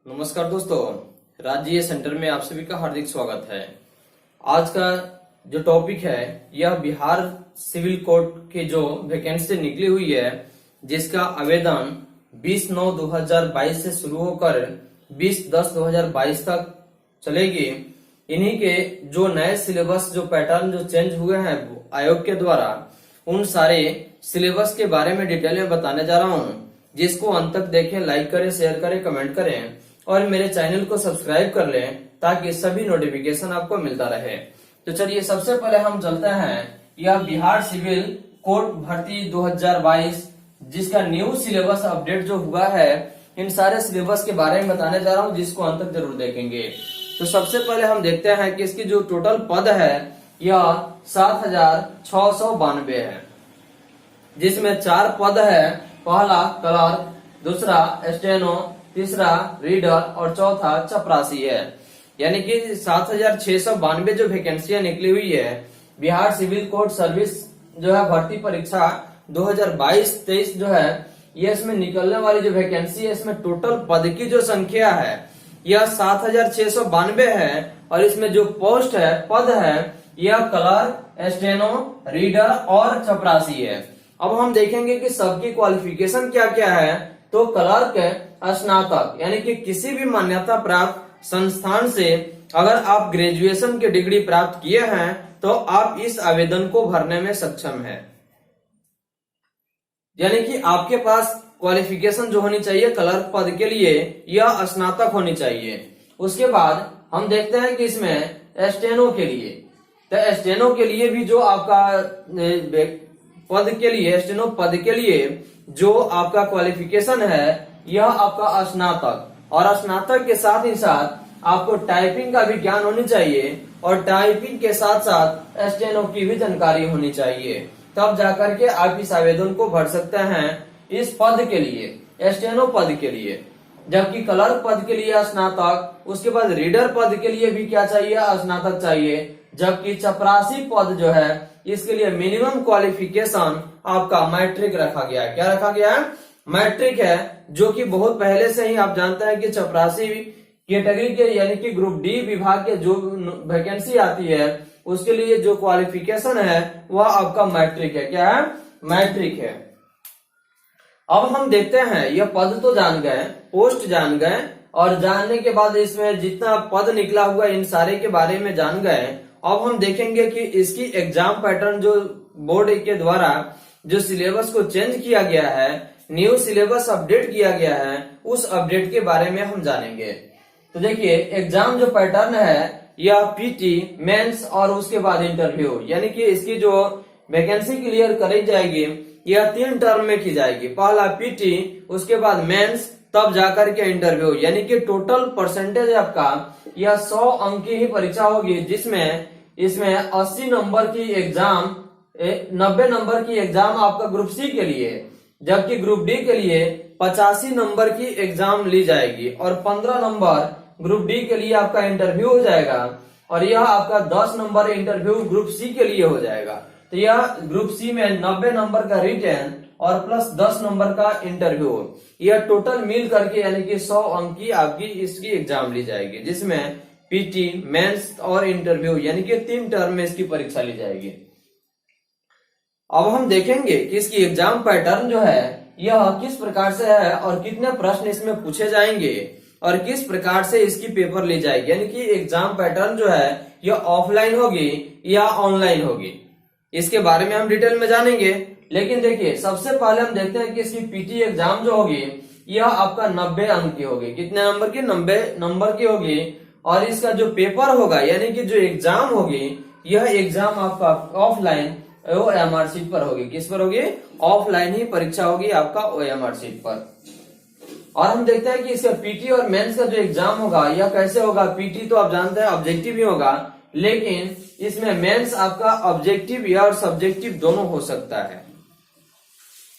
नमस्कार दोस्तों, राज्य सेंटर में आप सभी का हार्दिक स्वागत है। आज का जो टॉपिक है यह बिहार सिविल कोर्ट की जो वैकेंसी निकली हुई है, जिसका आवेदन 20/9/2022 से शुरू होकर 20/10/2022 तक चलेगी। इन्हीं के जो नए सिलेबस जो पैटर्न जो चेंज हुए हैं आयोग के द्वारा, उन सारे सिलेबस के बारे में डिटेल में बताने जा रहा हूँ। जिसको अंत तक देखें, लाइक करें, शेयर करें, कमेंट करें और मेरे चैनल को सब्सक्राइब कर लें ताकि सभी नोटिफिकेशन आपको मिलता रहे। तो चलिए सबसे पहले हम चलते हैं यह बिहार सिविल कोर्ट भर्ती 2022 जिसका न्यू सिलेबस अपडेट जो हुआ है, इन सारे सिलेबस के बारे में बताने जा रहा हूँ, जिसको अंत तक जरूर देखेंगे। तो सबसे पहले हम देखते हैं कि इसकी जो टोटल पद है यह 7692 है, जिसमें 4 पद है। पहला क्लर्क, दूसरा स्टेनो, तीसरा रीडर और चौथा चपरासी है। यानी कि 7692 जो वैकेंसियां निकली हुई है बिहार सिविल कोर्ट सर्विस जो है भर्ती परीक्षा 2022-23 जो है, ये इसमें निकलने वाली जो वैकेंसी है, इसमें टोटल पद की जो संख्या है यह 7692 है। और इसमें जो पोस्ट है, पद है, यह क्लर्क, स्टेनो, रीडर और चपरासी है। अब हम देखेंगे कि सबकी क्वालिफिकेशन क्या क्या है। तो क्लर्क स्नातक, यानी कि किसी भी मान्यता प्राप्त संस्थान से अगर आप ग्रेजुएशन की डिग्री प्राप्त किए हैं तो आप इस आवेदन को भरने में सक्षम हैं। यानी कि आपके पास क्वालिफिकेशन जो होनी चाहिए क्लर्क पद के लिए, यह स्नातक होनी चाहिए। उसके बाद हम देखते हैं कि इसमें स्टेनो के लिए, तो स्टेनो के लिए भी जो आपका पद के लिए, स्टेनो पद के लिए जो आपका क्वालिफिकेशन है यह आपका स्नातक, और स्नातक के साथ ही साथ आपको टाइपिंग का भी ज्ञान होनी चाहिए और टाइपिंग के साथ साथ स्टेनो की भी जानकारी होनी चाहिए, तब जाकर के आप इस आवेदन को भर सकते हैं इस पद के लिए, स्टेनो पद के लिए। जबकि क्लर्क पद के लिए स्नातक, उसके बाद रीडर पद के लिए भी क्या चाहिए, स्नातक चाहिए। जबकि चपरासी पद जो है इसके लिए मिनिमम क्वालिफिकेशन आपका मैट्रिक रखा गया है। क्या रखा गया है? मैट्रिक है, जो कि बहुत पहले से ही आप जानते हैं कि चपरासी कैटेगरी के यानी कि ग्रुप डी विभाग के जो वैकेंसी आती है उसके लिए जो क्वालिफिकेशन है वह आपका मैट्रिक है। क्या है? मैट्रिक है। अब हम देखते हैं, यह पद तो जान गए, पोस्ट जान गए, और जानने के बाद इसमें जितना पद निकला हुआ इन सारे के बारे में जान गए। अब हम देखेंगे कि इसकी एग्जाम पैटर्न जो बोर्ड के द्वारा जो सिलेबस को चेंज किया गया है, न्यू सिलेबस अपडेट किया गया है, उस अपडेट के बारे में हम जानेंगे। तो देखिए, एग्जाम जो पैटर्न है यह पीटी, मेंस और उसके बाद इंटरव्यू, यानी कि इसकी जो वैकेंसी क्लियर करी जाएगी यह 3 टर्म में की जाएगी। पहला पीटी, उसके बाद मेंस, तब जाकर के इंटरव्यू। यानी कि टोटल परसेंटेज आपका यह 100 अंक की ही परीक्षा होगी, जिसमें इसमें 80 नंबर की एग्जाम, 90 नंबर की एग्जाम आपका ग्रुप सी के लिए, जबकि ग्रुप डी के लिए 85 नंबर की एग्जाम ली जाएगी और 15 नंबर ग्रुप डी के लिए आपका इंटरव्यू हो जाएगा, और यह आपका 10 नंबर इंटरव्यू ग्रुप सी के लिए हो जाएगा। तो यह ग्रुप सी में 90 नंबर का रिटन और प्लस 10 नंबर का इंटरव्यू, यह टोटल मिल करके यानी कि 100 अंक की आपकी इसकी एग्जाम ली जाएगी, जिसमें पीटी, मेंस और इंटरव्यू यानी कि 3 टर्म में इसकी परीक्षा ली जाएगी। अब हम देखेंगे कि इसकी एग्जाम पैटर्न जो है यह किस प्रकार से है और कितने प्रश्न इसमें पूछे जाएंगे और किस प्रकार से इसकी पेपर ली जाएगी। यानी कि एग्जाम पैटर्न जो है यह ऑफलाइन होगी या ऑनलाइन होगी, इसके बारे में हम डिटेल में जानेंगे। लेकिन देखिए, सबसे पहले हम देखते हैं कि इसकी पीटी एग्जाम जो होगी यह आपका 90 अंक की होगी। कितने नंबर की? 90 नंबर की होगी। और इसका जो पेपर होगा यानी कि जो एग्जाम होगी, यह एग्जाम आपका ऑफलाइन ओएमआर शीट पर होगी। किस पर होगी? ऑफलाइन ही परीक्षा होगी आपका ओएमआर शीट पर। और हम देखते हैं कि इसका पीटी और मेंस का जो एग्जाम होगा यह कैसे होगा। पीटी तो आप जानते हैं ऑब्जेक्टिव ही होगा, लेकिन इसमें मेंस आपका ऑब्जेक्टिव या और सब्जेक्टिव दोनों हो सकता है,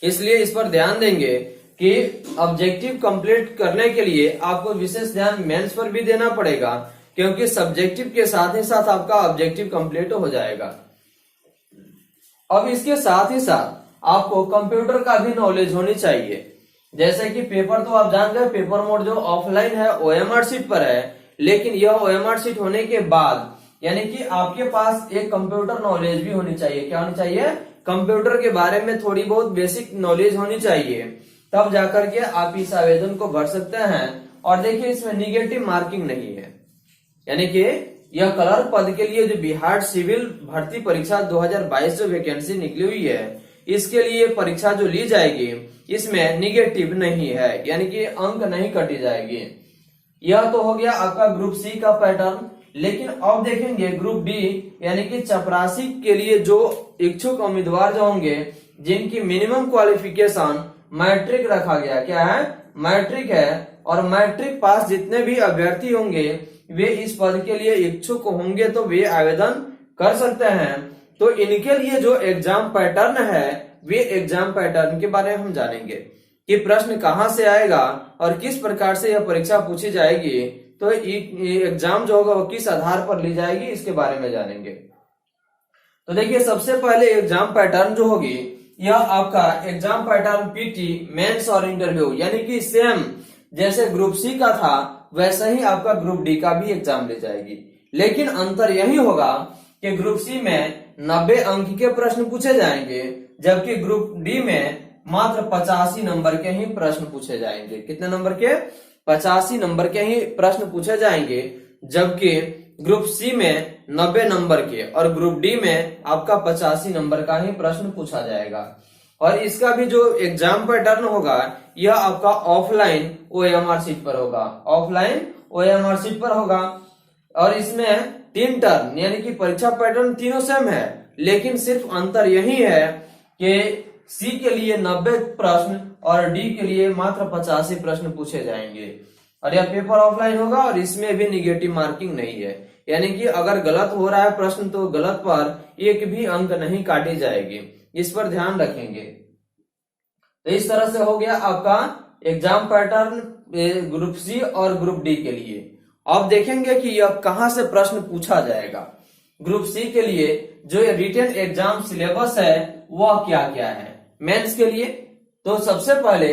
इसलिए इस पर ध्यान देंगे कि ऑब्जेक्टिव कंप्लीट करने के लिए आपको विशेष ध्यान मेंस पर भी देना पड़ेगा, क्योंकि सब्जेक्टिव के साथ ही साथ आपका ऑब्जेक्टिव कंप्लीट हो जाएगा। अब इसके साथ ही साथ आपको कंप्यूटर का भी नॉलेज होनी चाहिए। जैसे कि पेपर तो आप जान गए, पेपर मोड जो ऑफलाइन है ओएमआर शीट पर है, लेकिन यह ओएमआर शीट होने के बाद यानी कि आपके पास एक कंप्यूटर नॉलेज भी होनी चाहिए। क्या होनी चाहिए? कंप्यूटर के बारे में थोड़ी बहुत बेसिक नॉलेज होनी चाहिए, तब जाकर के आप इस आवेदन को भर सकते हैं। और देखिए इसमें निगेटिव मार्किंग नहीं है, यानी कि यह क्लर्क पद के लिए जो बिहार सिविल भर्ती परीक्षा 2022 जो वैकेंसी निकली हुई है, इसके लिए परीक्षा जो ली जाएगी इसमें निगेटिव नहीं है, यानी कि अंक नहीं कटी जाएगी। यह तो हो गया आपका ग्रुप सी का पैटर्न। लेकिन अब देखेंगे ग्रुप डी यानी कि चपरासी के लिए जो इच्छुक उम्मीदवार जो होंगे, जिनकी मिनिमम क्वालिफिकेशन मैट्रिक रखा गया, क्या है? मैट्रिक है। और मैट्रिक पास जितने भी अभ्यर्थी होंगे वे इस पद के लिए इच्छुक होंगे तो वे आवेदन कर सकते हैं। तो इनके लिए जो एग्जाम पैटर्न है, वे एग्जाम पैटर्न के बारे में हम जानेंगे कि प्रश्न कहां से आएगा और किस प्रकार से यह परीक्षा पूछी जाएगी, तो एग्जाम जो होगा वो किस आधार पर ली जाएगी, इसके बारे में जानेंगे। तो देखिए सबसे पहले एग्जाम पैटर्न जो होगी, यह आपका एग्जाम पैटर्न पीटी, मेंस और इंटरव्यू, यानी कि सेम जैसे ग्रुप सी का था वैसा ही आपका ग्रुप डी का भी एग्जाम ली जाएगी। लेकिन अंतर यही होगा कि ग्रुप सी में 90 अंक के प्रश्न पूछे जाएंगे, जबकि ग्रुप डी में मात्र 85 नंबर के ही प्रश्न पूछे जाएंगे। कितने नंबर के? 85 नंबर के ही प्रश्न पूछे जाएंगे, जबकि ग्रुप सी में 90 नंबर के और ग्रुप डी में आपका 85 नंबर का ही प्रश्न पूछा जाएगा। और इसका भी जो एग्जाम पैटर्न होगा यह आपका ऑफलाइन ओएमआर शीट पर होगा, ऑफलाइन ओएमआर शीट पर होगा। और इसमें 3 टर्म यानी कि परीक्षा पैटर्न तीनों सेम है, लेकिन सिर्फ अंतर यही है कि सी के लिए 90 प्रश्न और डी के लिए मात्र 85 प्रश्न पूछे जाएंगे। और यह पेपर ऑफलाइन होगा और इसमें भी निगेटिव मार्किंग नहीं है, यानी कि अगर गलत हो रहा है प्रश्न तो गलत पर एक भी अंक नहीं काटी जाएगी, इस पर ध्यान रखेंगे। तो इस तरह से हो गया आपका एग्जाम पैटर्न ग्रुप सी और ग्रुप डी के लिए। अब देखेंगे कि यह कहां से प्रश्न पूछा जाएगा। ग्रुप सी के लिए जो रिटन एग्जाम सिलेबस है वह क्या क्या है। मेंस के लिए तो सबसे पहले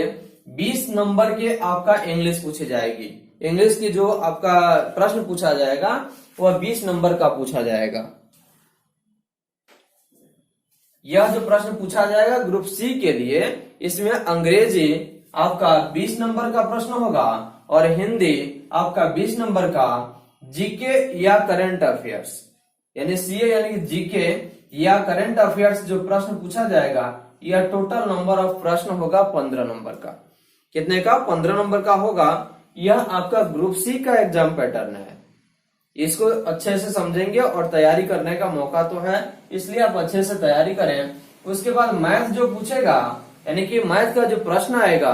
20 नंबर के आपका इंग्लिश पूछी जाएगी। इंग्लिश की जो आपका प्रश्न पूछा जाएगा वह 20 नंबर का पूछा जाएगा। यह जो प्रश्न पूछा जाएगा ग्रुप सी के लिए, इसमें अंग्रेजी आपका 20 नंबर का प्रश्न होगा और हिंदी आपका 20 नंबर का, जीके या करंट अफेयर्स यानी सीए यानी जीके या करंट अफेयर्स जो प्रश्न पूछा जाएगा, यह टोटल नंबर ऑफ प्रश्न होगा 15 नंबर का। कितने का? 15 नंबर का होगा। यह आपका ग्रुप सी का एग्जाम पैटर्न है। इसको अच्छे से समझेंगे और तैयारी करने का मौका तो है, इसलिए आप अच्छे से तैयारी करें। उसके बाद मैथ जो पूछेगा यानी कि मैथ का जो प्रश्न आएगा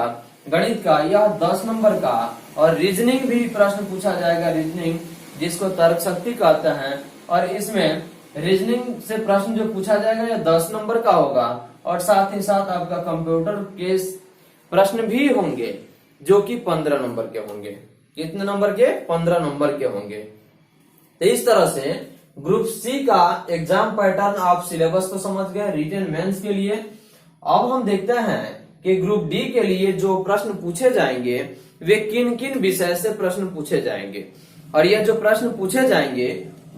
गणित का, यह 10 नंबर का। और रीजनिंग भी प्रश्न पूछा जाएगा, रीजनिंग जिसको तर्क शक्ति कहते हैं। और इसमें रीजनिंग से प्रश्न जो पूछा जाएगा यह 10 नंबर का होगा। और साथ ही साथ आपका कंप्यूटर के प्रश्न भी होंगे जो कि 15 नंबर के होंगे। कितने नंबर के? 15 नंबर के होंगे। तो इस तरह से ग्रुप सी का एग्जाम पैटर्न आप सिलेबस तो समझ गए रिटन मेंस के लिए। अब हम देखते हैं कि ग्रुप डी के लिए जो प्रश्न पूछे जाएंगे वे किन किन विषय से प्रश्न पूछे जाएंगे और यह जो प्रश्न पूछे जाएंगे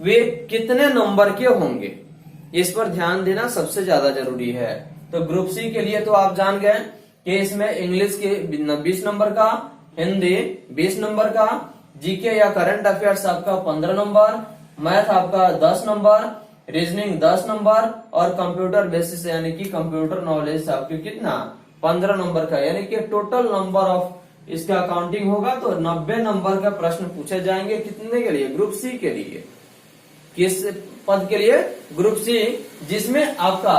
वे कितने नंबर के होंगे, इस पर ध्यान देना सबसे ज्यादा जरूरी है। तो ग्रुप सी के लिए तो आप जान गए कि इसमें इंग्लिश के 20 नंबर का, हिंदी 20 नंबर का, जीके या करंट अफेयर्स आपका 15 नंबर, मैथ आपका 10 नंबर, रीजनिंग 10 नंबर और कंप्यूटर बेसिस यानी कि कंप्यूटर नॉलेज आपके कितना? 15 नंबर का। यानी कि टोटल नंबर ऑफ इसका काउंटिंग होगा तो 90 नंबर का प्रश्न पूछे जाएंगे। कितने के लिए? ग्रुप सी के लिए। किस पद के लिए? ग्रुप सी, जिसमें आपका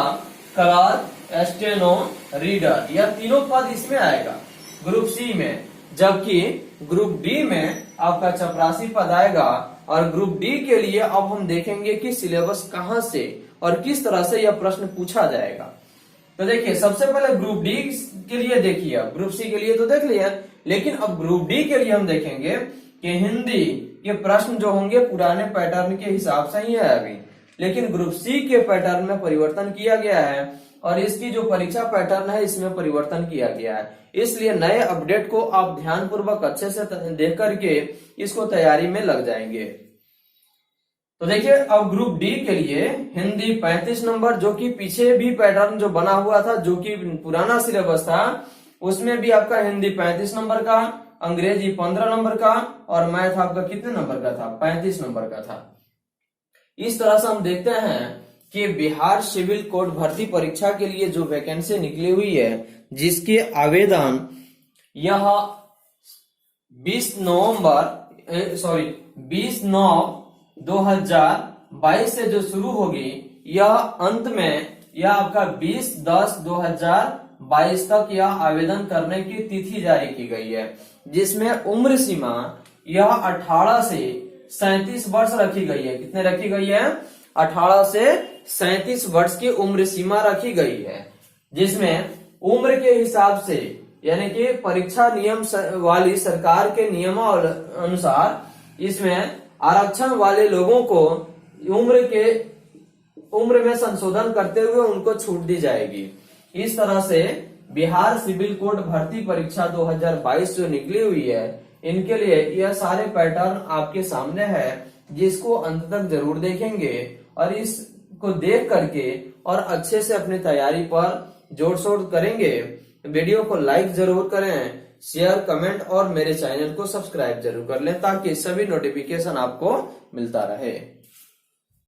क्लर्क, स्टेनो, रीडर, यह तीनों पद इसमें आएगा ग्रुप सी में। जबकि ग्रुप डी में आपका चपरासी पद आएगा। और ग्रुप डी के लिए अब हम देखेंगे कि सिलेबस कहां से और किस तरह से यह प्रश्न पूछा जाएगा। तो देखिए सबसे पहले ग्रुप डी के लिए देखिए, ग्रुप सी के लिए तो देख लिया, लेकिन अब ग्रुप डी के लिए हम देखेंगे कि हिंदी के प्रश्न जो होंगे पुराने पैटर्न के हिसाब से ही है अभी, लेकिन ग्रुप सी के पैटर्न में परिवर्तन किया गया है और इसकी जो परीक्षा पैटर्न है इसमें परिवर्तन किया गया है। इसलिए नए अपडेट को आप ध्यानपूर्वक अच्छे से देख करके इसको तैयारी में लग जाएंगे। तो देखिए अब ग्रुप डी के लिए हिंदी 35 नंबर, जो कि पीछे भी पैटर्न जो बना हुआ था, जो कि पुराना सिलेबस था, उसमें भी आपका हिंदी 35 नंबर का, अंग्रेजी 15 नंबर का और मैथ आपका कितने नंबर का था? 35 नंबर का था। इस तरह से हम देखते हैं कि बिहार सिविल कोड भर्ती परीक्षा के लिए जो वैकेंसी निकली हुई है, जिसके आवेदन यह 20/9/2022 से जो शुरू होगी, यह अंत में यह आपका 20/10/2022 तक यह आवेदन करने की तिथि जारी की गई है, जिसमें उम्र सीमा यह 18 से 37 वर्ष रखी गई है। कितने रखी गई है? 18 से 37 वर्ष की उम्र सीमा रखी गई है, जिसमें उम्र के हिसाब से यानी कि परीक्षा नियम वाली सरकार के नियमों अनुसार इसमें आरक्षण वाले लोगों को उम्र में संशोधन करते हुए उनको छूट दी जाएगी। इस तरह से बिहार सिविल कोड भर्ती परीक्षा 2022 जो निकली हुई है, इनके लिए यह सारे पैटर्न आपके सामने है, जिसको अंत तक जरूर देखेंगे और इसको देख करके और अच्छे से अपनी तैयारी पर जोड़ शोड़ करेंगे। वीडियो को लाइक जरूर करें, शेयर, कमेंट और मेरे चैनल को सब्सक्राइब जरूर कर लें, ताकि सभी नोटिफिकेशन आपको मिलता रहे।